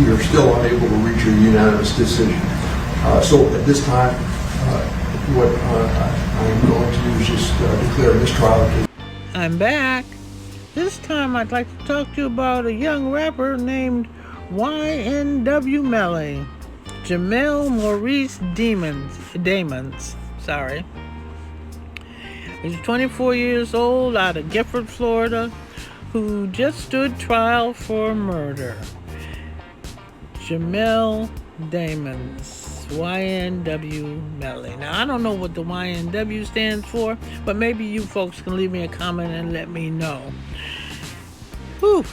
you're still unable to reach a unanimous decision. So at this time, what I'm going to do is just declare mistrial. I'm back. This time I'd like to talk to you about a young rapper named YNW Melly. Jamel Maurice Damons. He's 24 years old, out of Gifford, Florida, who just stood trial for murder. Jamel Damons, YNW Melly. Now, I don't know what the YNW stands for, but maybe you folks can leave me a comment and let me know. Whew.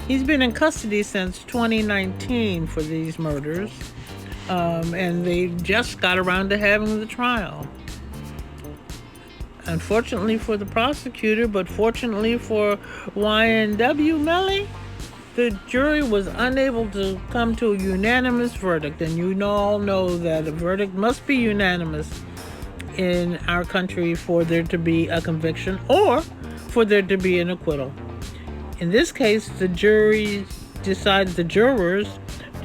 He's been in custody since 2019 for these murders, and they just got around to having the trial. Unfortunately for the prosecutor, but fortunately for YNW Melly, the jury was unable to come to a unanimous verdict, and you all know that a verdict must be unanimous in our country for there to be a conviction or for there to be an acquittal. In this case, the jurors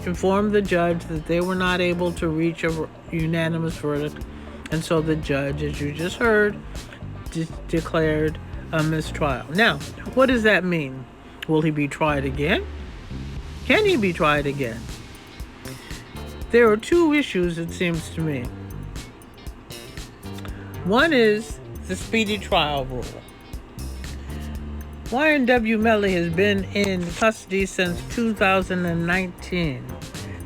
informed the judge that they were not able to reach a unanimous verdict, and so the judge, as you just heard, declared a mistrial. Now, what does that mean? Will he be tried again? Can he be tried again? There are two issues, it seems to me. One is the speedy trial rule. YNW Melly has been in custody since 2019.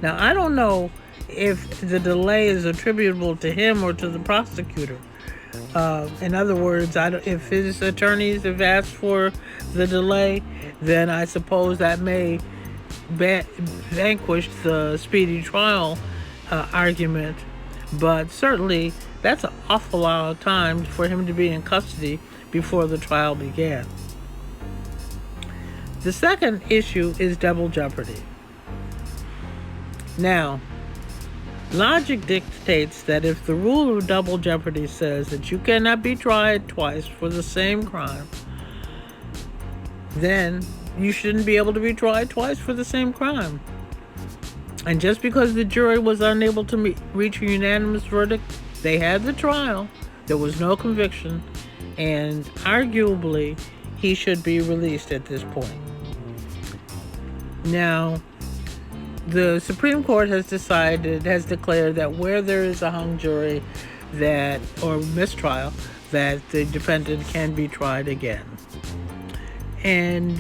Now, I don't know if the delay is attributable to him or to the prosecutor. In other words, if his attorneys have asked for the delay, then I suppose that may vanquish the speedy trial argument. But certainly, that's an awful lot of time for him to be in custody before the trial began. The second issue is double jeopardy. Now, logic dictates that if the rule of double jeopardy says that you cannot be tried twice for the same crime, then you shouldn't be able to be tried twice for the same crime. And just because the jury was unable to reach a unanimous verdict, they had the trial, there was no conviction, and arguably he should be released at this point. Now, the Supreme Court has declared that where there is a hung jury or mistrial, that the defendant can be tried again. And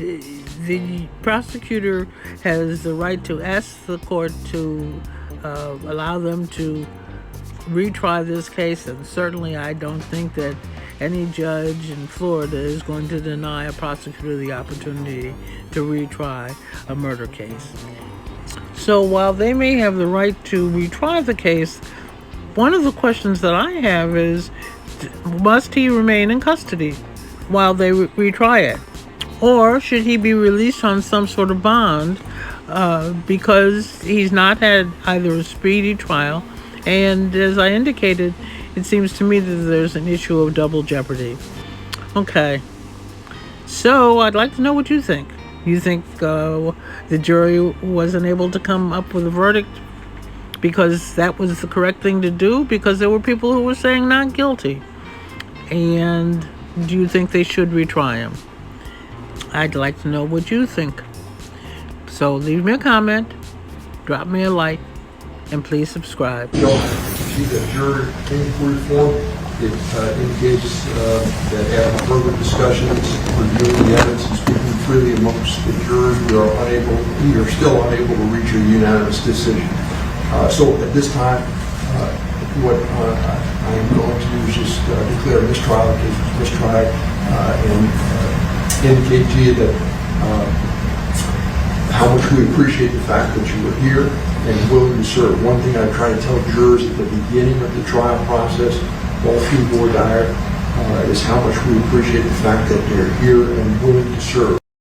the prosecutor has the right to ask the court to allow them to retry this case, and certainly I don't think that any judge in Florida is going to deny a prosecutor the opportunity to retry a murder case. So while they may have the right to retry the case, one of the questions that I have is, must he remain in custody while they retry it? Or should he be released on some sort of bond because he's not had either a speedy trial, and as I indicated, it seems to me that there's an issue of double jeopardy. Okay, so I'd like to know what you think. You think the jury wasn't able to come up with a verdict because that was the correct thing to do? Because there were people who were saying not guilty. And do you think they should retry him? I'd like to know what you think. So leave me a comment, drop me a like, and please subscribe. See the juror inquiry form. It indicates that after further discussions, reviewing the evidence, and speaking freely amongst the jurors, we are still unable to reach a unanimous decision. So at this time, what I am going to do is just declare a mistrial, and indicate to you that how much we appreciate the fact that you were here and willing to serve. One thing I try to tell jurors at the beginning of the trial process, all through voir dire, is how much we appreciate the fact that they're here and willing to serve.